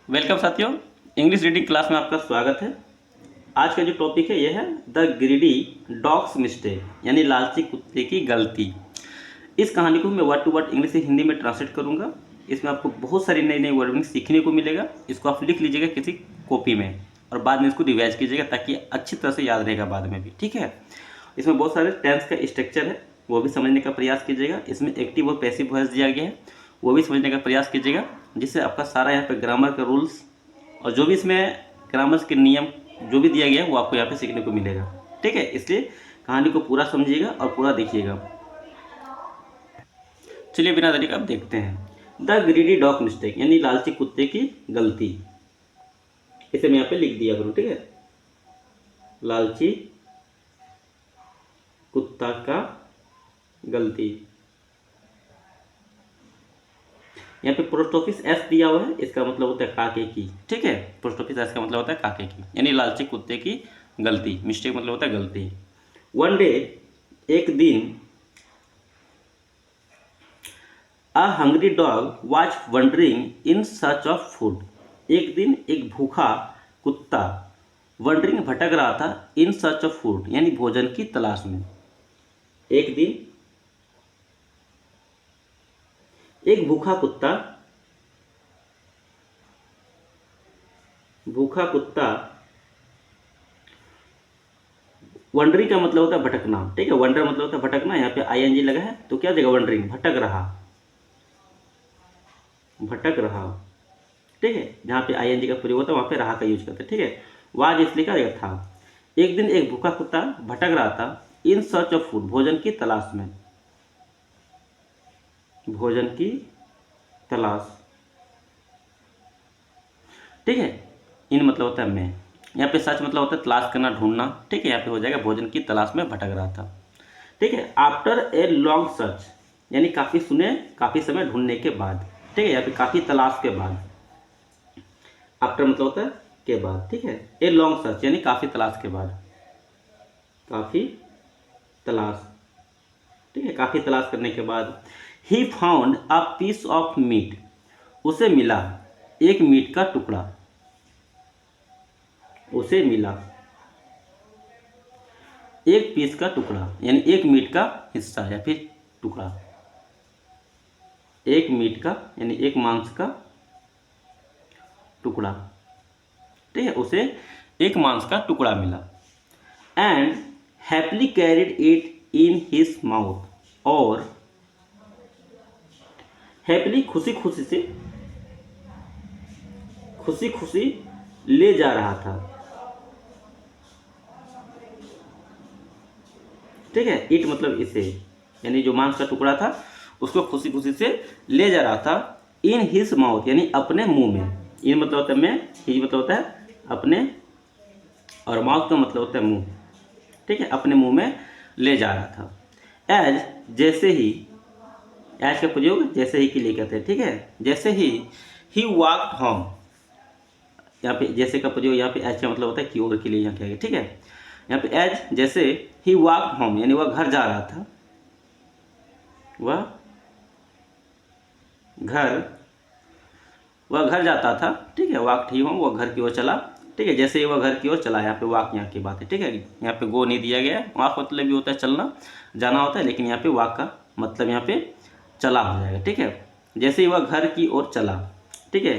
Welcome साथियों, English reading class में आपका स्वागत है। आज का जो टॉपिक है यह है द ग्रीडी डॉग्स मिस्टेक, यानी लालची कुत्ते की गलती। इस कहानी को मैं वर्ड टू वर्ड इंग्लिश से हिंदी में ट्रांसलेट करूंगा। इसमें आपको बहुत सारी नई नई वर्डिंग सीखने को मिलेगा। इसको आप लिख लीजिएगा किसी कॉपी में और बाद में इसको रिवाइज कीजिएगा ताकि अच्छी तरह से याद रहेगा बाद में भी, ठीक है। इसमें बहुत सारे टेंस का स्ट्रक्चर है, वो भी समझने का प्रयास कीजिएगा। इसमें एक्टिव और पैसिव वॉइस दिया गया है, वो भी समझने का प्रयास कीजिएगा, जिससे आपका सारा यहाँ पे ग्रामर का रूल्स और जो भी इसमें ग्रामर के नियम जो भी दिया गया है वो आपको यहाँ पे सीखने को मिलेगा, ठीक है। इसलिए कहानी को पूरा समझिएगा और पूरा देखिएगा। चलिए बिना देरी के अब देखते हैं द ग्रीडी डॉग मिस्टेक, यानी लालची कुत्ते की गलती। इसे मैं यहाँ पे लिख दिया करूँ, ठीक है। लालची कुत्ता का गलती। यहाँ पे पोस्ट ऑफिस एस दिया हुआ है, इसका मतलब होता है काके की, ठीक है। पोस्ट ऑफिस एस का मतलब होता है काके की, यानी लालची कुत्ते की गलती। मिस्टेक मतलब होता है गलती। वन डे, एक दिन, a hungry dog was wondering in search of food. एक दिन एक भूखा कुत्ता वंडरिंग भटक रहा था इन सर्च ऑफ फूड, यानी भोजन की तलाश में। एक दिन एक भूखा कुत्ता वंडरिंग का मतलब होता है भटकना, ठीक है। वंडर मतलब होता है भटकना, यहाँ पे आईएनजी लगा है तो क्या जगह वंडरिंग, भटक रहा, ठीक है। जहाँ पे आईएनजी का प्रयोग होता है वहाँ पे रहा का यूज करते हैं, ठीक है। वाज इसलिए का जगह था। एक दिन एक भूखा कुत्ता भटक रहा था इन सर्च ऑफ फूड, भोजन की तलाश में। भोजन की तलाश, ठीक है। इन मतलब होता है मैं, यहाँ पे सर्च मतलब होता है तलाश करना, ढूंढना, ठीक है। यहाँ पे हो जाएगा भोजन की तलाश में भटक रहा था, ठीक है। आफ्टर ए लॉन्ग सर्च, यानी काफ़ी समय ढूंढने के बाद, ठीक है। यहाँ पे काफ़ी तलाश के बाद, आफ्टर मतलब होता है के बाद, ठीक है। ए लॉन्ग सर्च यानी काफ़ी तलाश के बाद, काफ़ी तलाश, ठीक है। काफ़ी तलाश करने के बाद ही found a piece of meat, उसे मिला एक मीट का टुकड़ा। उसे मिला एक पीस का टुकड़ा, यानी एक मीट का हिस्सा या फिर टुकड़ा। एक मीट का यानी एक मांस का टुकड़ा, ठीक है। उसे एक मांस का टुकड़ा मिला। And happily carried it in his mouth, और हैप्पीली खुशी खुशी ले जा रहा था, ठीक है। इट मतलब इसे, यानी जो मांस का टुकड़ा था उसको खुशी खुशी से ले जा रहा था इन हिज माउथ, यानी अपने मुंह में। इन मतलब होता है मैं, हिज मतलब होता है अपने, और माउथ का मतलब होता है मुंह, ठीक है। अपने मुंह में ले जा रहा था। एज जैसे ही, एज का प्रयोग जैसे ही के लिए कहते हैं, ठीक है। जैसे ही वॉकड होम, यहाँ पे जैसे का प्रयोग, यहाँ पे एज का मतलब होता है कि ओर के लिए यहाँ किया गया, ठीक है। यहाँ पे एज जैसे ही वॉकड होम, यानी वह घर जा रहा था, वह घर जाता था, ठीक है। वॉकड ही होम, वह घर की ओर चला, ठीक है। जैसे ही वह घर की ओर चला, यहाँ पे वॉक यहाँ की बात है, ठीक है। यहाँ पे गो नहीं दिया गया है। वॉक मतलब भी होता है चलना, जाना होता है, लेकिन यहाँ पे वॉक का मतलब यहाँ पे चला हो जाएगा, ठीक है। जैसे ही वह घर की ओर चला, ठीक है।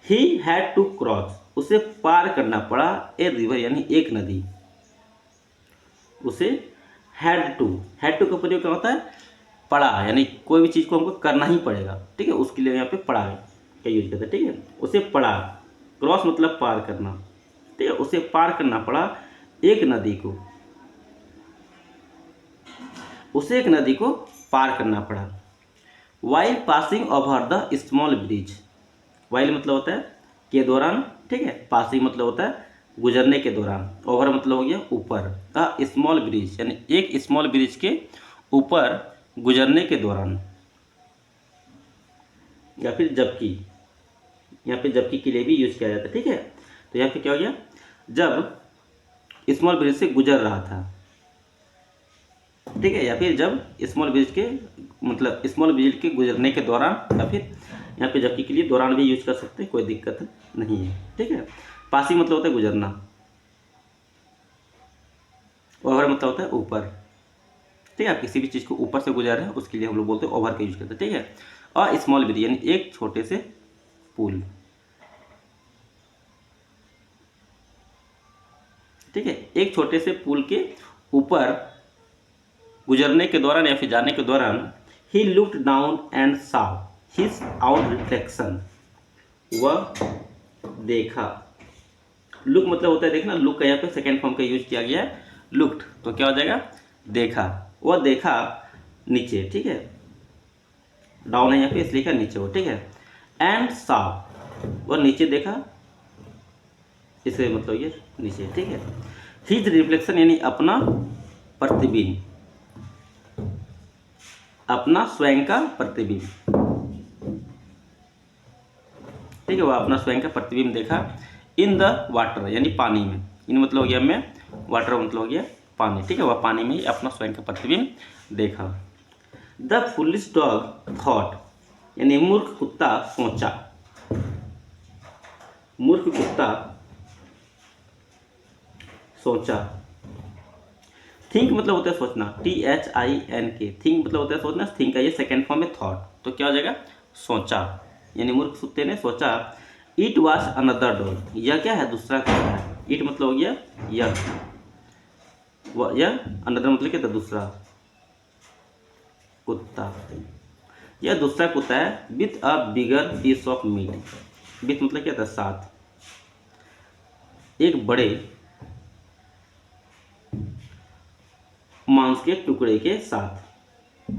ही हैड टू क्रॉस, उसे पार करना पड़ा ए रिवर, यानी एक नदी। उसे हैड टू का प्रयोग क्या होता है, पड़ा, यानी कोई भी चीज़ को हमको करना ही पड़ेगा, ठीक है। उसके लिए यहाँ पे पड़ा का यूज करते हैं, ठीक है। उसे पड़ा, क्रॉस मतलब पार करना, ठीक है। उसे पार करना पड़ा एक नदी को, उसे एक नदी को पार करना पड़ा। While passing over the small bridge, while मतलब होता है के दौरान, ठीक है। पासिंग मतलब होता है गुजरने के दौरान, ओवर मतलब हो गया ऊपर, द स्मॉल ब्रिज यानी एक स्मॉल ब्रिज के ऊपर गुजरने के दौरान, या फिर जबकि, यहाँ पे जबकि के लिए भी यूज किया जाता है, ठीक है। तो यहाँ पे क्या हो गया, जब स्मॉल ब्रिज से गुजर रहा था, ठीक है। या फिर जब स्मॉल ब्रिज के मतलब स्मॉल ब्रिज के गुजरने के दौरान, या फिर यहाँ पे जबकि के लिए दौरान भी यूज कर सकते हैं, कोई दिक्कत नहीं है। ठीक है, पासिंग मतलब होता है गुजरना, ओवर मतलब होता है ऊपर। ठीक है, आप किसी भी चीज़ को ऊपर से गुजर रहे हैं उसके लिए हम लोग बोलते हैं ओवर का यूज करते हैं। ठीक है, और स्मॉल ब्रिज यानी एक छोटे से पुल। ठीक है, एक छोटे से पुल के ऊपर गुजरने के दौरान या फिर जाने के दौरान he looked down and saw his out reflection, वह देखा। लुक मतलब होता है देखना, लुक का यहाँ पे सेकेंड फॉर्म का यूज किया गया है, लुक्ड, तो क्या हो जाएगा देखा। वह देखा नीचे। ठीक है, डाउन है यहाँ पे इसलिए क्या नीचे हो। ठीक है, एंड सॉ, वह नीचे देखा, इसे मतलब ये नीचे। ठीक है, हिज रिफ्लेक्शन यानी अपना प्रतिबिंब, अपना स्वयं का प्रतिबिंब। ठीक है, वह अपना स्वयं का प्रतिबिंब देखा इन द वाटर यानी पानी में। इन मतलब हो गया में, वाटर मतलब हो गया पानी। ठीक है, वह पानी में ही अपना स्वयं का प्रतिबिंब देखा। द फुलिश डॉग थॉट यानी मूर्ख कुत्ता सोचा, मूर्ख कुत्ता सोचा। थिंक मतलब होता है सोचना, THINK, थिंक मतलब होता है सोचना, थिंक का ये सेकेंड फॉर्म है थॉट, तो क्या हो जाएगा सोचा, यानी मूर्ख कुत्ते ने सोचा। इट वॉज अनदर डॉग, यह क्या है दूसरा कुत्ता है। इट मतलब हो गया यह अनदर मतलब क्या था दूसरा कुत्ता, यह दूसरा कुत्ता है। With a bigger piece of meat, with मतलब क्या था साथ, एक बड़े मांस के टुकड़े के साथ,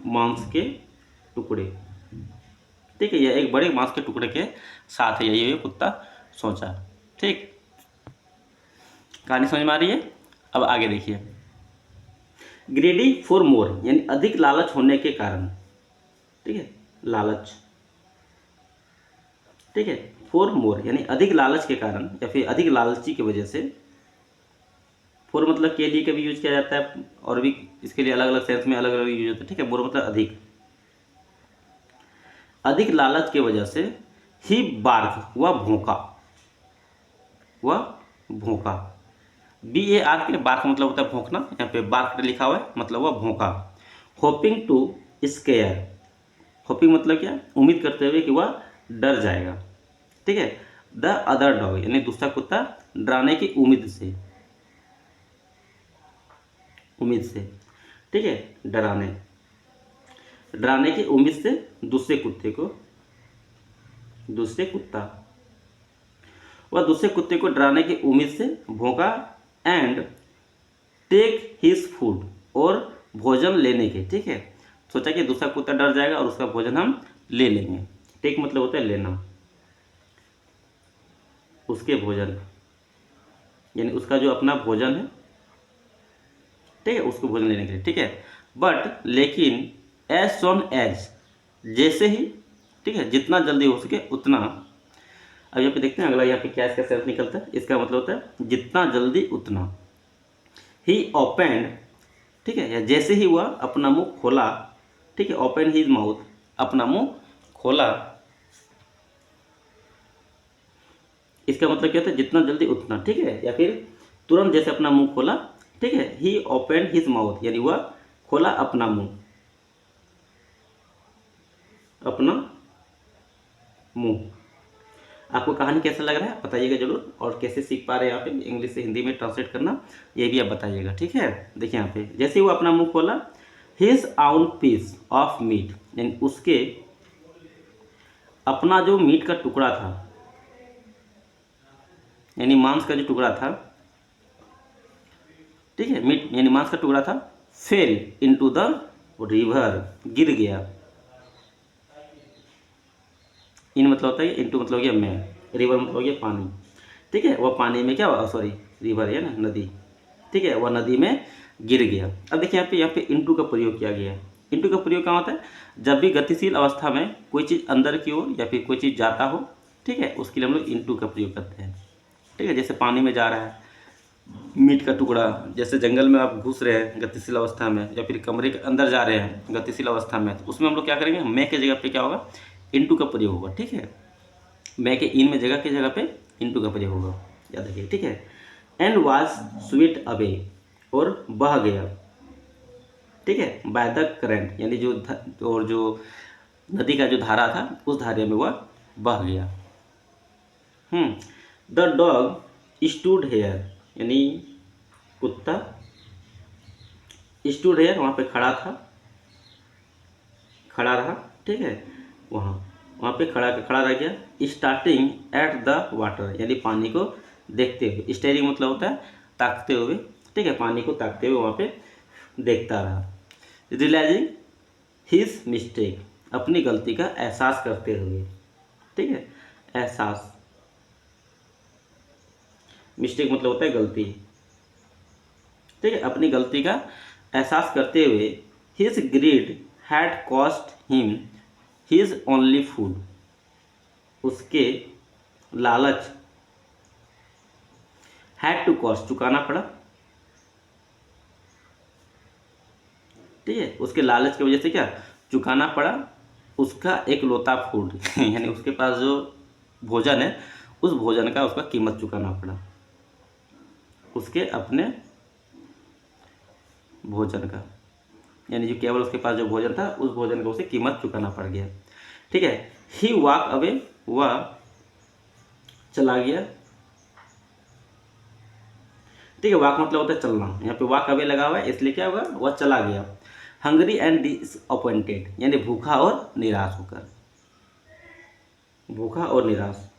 मांस के टुकड़े। ठीक है, यह एक बड़े मांस के टुकड़े के साथ है, ये कुत्ता सोचा। ठीक, कहानी समझ में आ रही है। अब आगे देखिए, ग्रेडी फॉर मोर यानी अधिक लालच होने के कारण। ठीक है, लालच। ठीक है, फॉर मोर यानी अधिक लालच के कारण या फिर अधिक लालची की वजह से। फॉर मतलब के लिए कभी यूज किया जाता है और भी इसके लिए अलग अलग सेंस में अलग अलग यूज होता है। ठीक है, मोर मतलब अधिक, अधिक लालच की वजह से ही बार्क, वह भौंका, वह भौंका। BAR के बार्क मतलब होता है भौंकना, यहाँ पे बार्क लिखा हुआ है मतलब वह भौंका। होपिंग टू स्केयर, होपिंग मतलब क्या उम्मीद करते हुए कि वह डर जाएगा। ठीक है, द अदर डॉग यानी दूसरा कुत्ता डराने की उम्मीद से, उम्मीद से। ठीक है, डराने, डराने की उम्मीद से दूसरे कुत्ते को, दूसरे कुत्ता, वह दूसरे कुत्ते को डराने की उम्मीद से भौंका। एंड टेक हिज फूड, और भोजन लेने के। ठीक है, सोचा कि दूसरा कुत्ता डर जाएगा और उसका भोजन हम ले लेंगे। टेक मतलब होता है लेना, उसके भोजन यानी उसका जो अपना भोजन है। ठीक है, उसको भोजन लेने के लिए। ठीक है, बट लेकिन एज सोन एज, जैसे ही। ठीक है, जितना जल्दी हो सके उतना। अब यहाँ पे देखते हैं अगला, यहाँ पे क्या इसका सेंस निकलता है। इसका मतलब होता है जितना जल्दी उतना। ही ओपेंड, ठीक है, या जैसे ही वह अपना मुंह खोला। ठीक है, ओपन हिज माउथ, अपना मुंह खोला। इसका मतलब क्या होता है जितना जल्दी उतना। ठीक है, या फिर तुरंत जैसे अपना मुंह खोला। ठीक है, ही ओपन हिज माउथ यानी वह खोला अपना मुंह, अपना मुंह। आपको कहानी कैसा लग रहा है बताइएगा जरूर, और कैसे सीख पा रहे हैं यहाँ पे इंग्लिश से हिंदी में ट्रांसलेट करना, ये भी आप बताइएगा। ठीक है, देखिए यहाँ पे जैसे ही वो अपना मुंह खोला, हिज आउन पीस ऑफ मीट यानी उसके अपना जो मीट का टुकड़ा था, यानी मांस का जो टुकड़ा था। ठीक है, मीट यानी मांस का टुकड़ा था। फेल इनटू द रिवर, गिर गया। इन मतलब होता है इनटू मतलब हो गया में, रिवर मतलब हो गया पानी। ठीक है, वह पानी में क्या, सॉरी रिवर है ना नदी। ठीक है, वह नदी में गिर गया। अब देखिए यहाँ पे इनटू का प्रयोग किया गया है। इनटू का प्रयोग क्या होता है, जब भी गतिशील अवस्था में कोई चीज़ अंदर की ओर या फिर कोई चीज़ जाता हो। ठीक है, उसके लिए हम लोग इनटू का प्रयोग करते हैं। ठीक है, जैसे पानी में जा रहा है मीट का टुकड़ा, जैसे जंगल में आप घुस रहे हैं गतिशील अवस्था में, या फिर कमरे के अंदर जा रहे हैं गतिशील अवस्था में, तो उसमें हम लोग क्या करेंगे, मैं की जगह पे क्या होगा इनटू का प्रयोग होगा, ठीक है। मै के इन में जगह की जगह पे इनटू का प्रयोग होगा, याद रखिए, ठीक है। एंड वाज स्वीट अवे, और बह गया, ठीक है, बाय द करंट, यानी और जो नदी का जो धारा था उस धारे में वह बह गया। द डॉग स्टूड हेयर, यानी कुत्ता स्टूड हेयर, वहाँ पे खड़ा था, खड़ा रहा, ठीक है, वहाँ पे खड़ा रह गया। स्टार्टिंग एट द वाटर, यानी पानी को देखते हुए, स्टेयरिंग मतलब होता है ताकते हुए, ठीक है, पानी को ताकते हुए वहाँ पे देखता रहा। रियलाइजिंग हिज मिस्टेक, अपनी गलती का एहसास करते हुए, ठीक है, एहसास, मिस्टेक मतलब होता है गलती, ठीक है, अपनी गलती का एहसास करते हुए his greed had cost him his only food, उसके लालच, हैड टू कॉस्ट, चुकाना पड़ा, ठीक है, उसके लालच की वजह से क्या चुकाना पड़ा, उसका एक लोता फूड यानी उसके पास जो भोजन है उस भोजन का उसका कीमत चुकाना पड़ा, उसके अपने भोजन का, यानी जो केवल उसके पास जो भोजन था उस भोजन का उसे कीमत चुकाना पड़ गया, ठीक है। ही वॉक अवे, वह चला गया, ठीक है, वॉक मतलब होता है चलना, यहाँ पे वॉक अवे लगा हुआ है इसलिए क्या होगा वह चला गया। हंग्री एंड डिसअपॉइंटेड, यानी भूखा और निराश होकर, भूखा और निराश,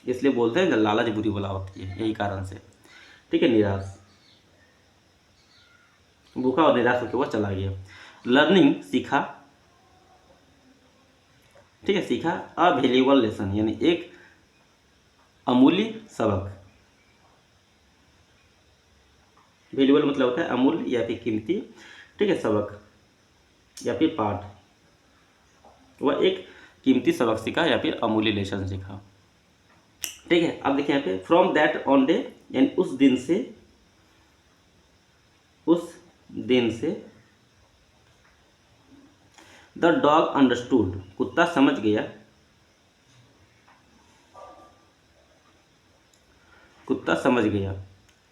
इसलिए बोलते हैं लालच बुरी बला होती है, यही कारण से, ठीक है, निराश, भूखा और निराश होकर वह चला गया। लर्निंग, सीखा, ठीक है, सीखा। अ वैल्यूएबल लेसन, यानी एक अमूल्य सबक, वैल्यूएबल मतलब होता है अमूल्य या फिर कीमती, ठीक है, सबक या फिर पाठ, वह एक कीमती सबक सीखा या फिर अमूल्य लेसन सीखा, ठीक है। अब देखिए यहाँ पे फ्रॉम दैट ऑन डे, यानी उस दिन से, उस दिन से, द डॉग अंडरस्टूड, कुत्ता समझ गया, कुत्ता समझ गया,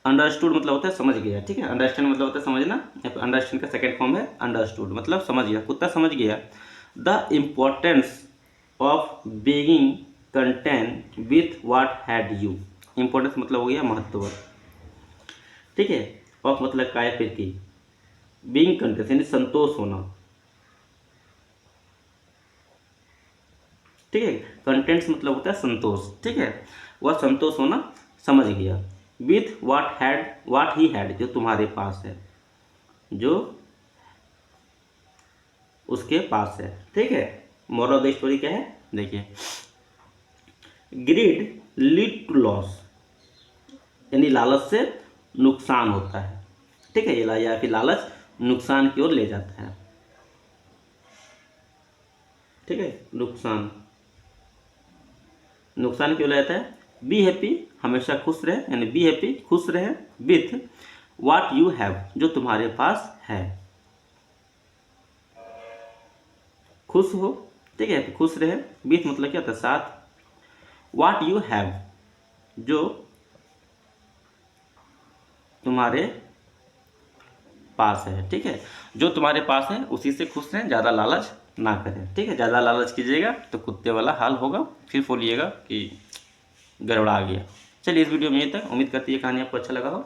अंडरस्टूड मतलब होता है समझ गया, ठीक है, अंडरस्टैंड मतलब होता है समझना, या फिर अंडरस्टैंड का सेकंड फॉर्म है अंडरस्टूड, मतलब समझ गया, कुत्ता समझ गया। The importance of being content with what had you, importance मतलब हो गया महत्व, ठीक है, ऑफ मतलब काय फिर की, बीइंग कंटेंट यानी संतोष होना, ठीक है, कंटेंट्स मतलब होता है संतोष, ठीक है, वह संतोष होना समझ गया। विथ व्हाट ही हैड, जो तुम्हारे पास है, जो उसके पास है, ठीक है। मोरल ऑफ द स्टोरी क्या है देखिए, ग्रीड लीड टू लॉस, यानी लालच से नुकसान होता है, ठीक है, ये या फिर लालच नुकसान की ओर ले जाता है, ठीक है, नुकसान, नुकसान क्यों ले जाता है। बी हैप्पी, हमेशा खुश रहे, यानी बी हैप्पी, खुश रहे, विथ व्हाट यू हैव, जो तुम्हारे पास है, खुश हो, ठीक है, खुश रहे, विथ मतलब क्या होता है साथ, व्हाट यू हैव, जो तुम्हारे पास है, ठीक है, जो तुम्हारे पास है उसी से खुश रहें, ज़्यादा लालच ना करें, ठीक है, ज़्यादा लालच कीजिएगा तो कुत्ते वाला हाल होगा, फिर बोलिएगा कि गड़बड़ा गया। चलिए इस वीडियो में यहीं तक, उम्मीद करती है कहानी आपको अच्छा लगा हो,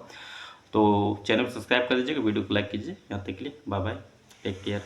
तो चैनल को सब्सक्राइब कर दीजिएगा, वीडियो को लाइक कीजिए। यहाँ तक के लिए बाय बाय, टेक केयर।